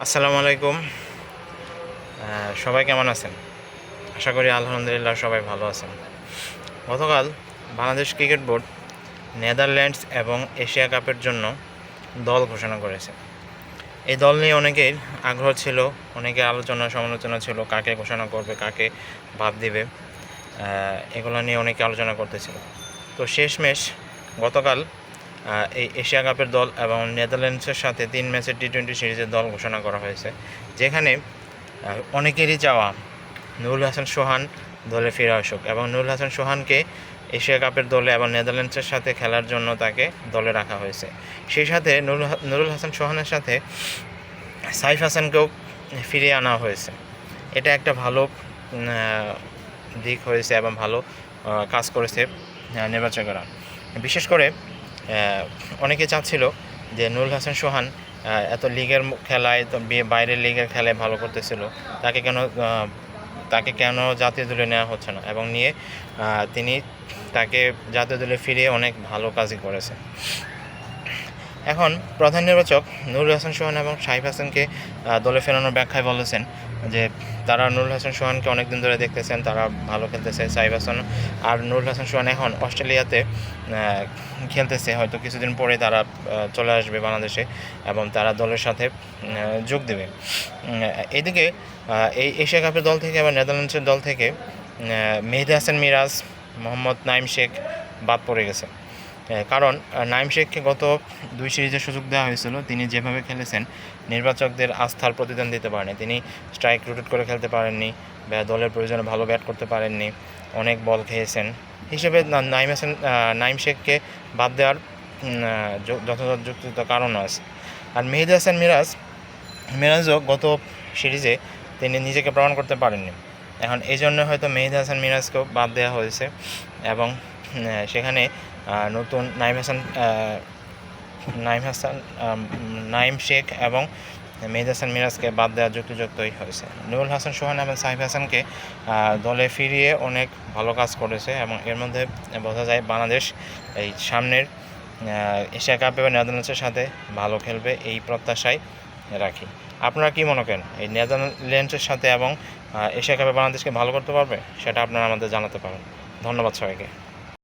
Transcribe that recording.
আসসালামু আলাইকুম। সবাই কেমন আছেন? আশা করি আলহামদুলিল্লাহ সবাই ভালো আছেন। গতকাল বাংলাদেশ ক্রিকেট বোর্ড নেদারল্যান্ডস এবং এশিয়া কাপের জন্য দল ঘোষণা করেছে। এই দল নিয়ে অনেকের আগ্রহ ছিল, অনেকের আলোচনা সমালোচনা ছিল, কাকে ঘোষণা করবে, কাকে বাদ দিবে, এগুলো নিয়ে অনেকে আলোচনা করতেছিল। তো শেষমেশ গতকাল এই এশিয়া কাপের দল এবং নেদারল্যান্ডসের সাথে 3 ম্যাচের টি-20 সিরিজের দল ঘোষণা করা হয়েছে, যেখানে অনেকেরই চাওয়া নুরুল হাসান সোহান দলে ফিরে আসুক এবং নুরুল হাসান সোহানকে এশিয়া কাপের দলে এবং নেদারল্যান্ডসের সাথে খেলার জন্য তাকে দলে রাখা হয়েছে। সেই সাথে নুরুল হাসান সোহানের সাথে সাইফ হাসানকেও ফিরিয়ে আনা হয়েছে। এটা একটা ভালো দিক হয়েছে এবং ভালো কাজ করেছে নির্বাচকরা। বিশেষ করে অনেকে চাচ্ছিল যে নুরুল হাসান সোহান এত লিগের খেলায়, বাইরের লিগের খেলায় ভালো করতেছিল, তাকে কেন জাতীয় দলে নেওয়া হচ্ছে না, এবং নিয়ে তিনি তাকে জাতীয় দলে ফিরিয়ে অনেক ভালো কাজই করেছে। এখন প্রধান নির্বাচক নুরুল হাসান সোহান এবং সাইফ হাসানকে দলে ফেরানোর ব্যাখ্যায় বলেছেন যে তারা নুরুল হাসান সোহানকে অনেকদিন ধরে দেখতেছেন, তারা ভালো খেলতেছে। সাইফ হাসান আর নুরুল হাসান সোহান এখন অস্ট্রেলিয়াতে খেলতেছে, হয়তো কিছুদিন পরে তারা চলে আসবে বাংলাদেশে এবং তারা দলের সাথে যোগ দেবে। এদিকে এই এশিয়া কাপের দল থেকে এবং নেদারল্যান্ডসের দল থেকে মেহেদী হাসান মিরাজ, মোহাম্মদ নাইম শেখ বাদ পড়ে গেছে। কারণ নাইম শেখকে গত 2 সিরিজের সুযোগ দেওয়া হয়েছিল, তিনি যেভাবে খেলেছেন নির্বাচকদের আস্থার প্রতিদান দিতে পারেনি। তিনি স্ট্রাইক রোটেট করে খেলতে পারেননি, দলের প্রয়োজনে ভালো ব্যাট করতে পারেননি, অনেক বল খেয়েছেন। হিসেবে নাইম শেখকে বাদ দেওয়ার যথাযথ যুক্তিত কারণও আছে। আর মেহেদী হাসান মিরাজও গত সিরিজে তিনি নিজেকে প্রমাণ করতে পারেননি। এখন এই জন্য হয়তো মেহেদী হাসান মিরাজকেও বাদ দেওয়া হয়েছে এবং সেখানে নতুন নাইম শেখ এবং মেহেদী হাসান মিরাজকে বাদ দেওয়া যুক্তিযুক্তই হয়েছে। নুরুল হাসান সোহান এবং সাইফ হাসানকে দলে ফিরিয়ে অনেক ভালো কাজ করেছে এবং এর মধ্যে বোঝা যায় বাংলাদেশ এই সামনের এশিয়া কাপ এবং নেদারল্যান্ডসের সাথে ভালো খেলবে, এই প্রত্যাশায় রাখি। আপনারা কি মনে করেন, এই নেদারল্যান্ডসের সাথে এবং এশিয়া কাপে বাংলাদেশকে ভালো করতে পারবে? সেটা আপনারা আমাদের জানাতে পারেন। ধন্যবাদ সবাইকে।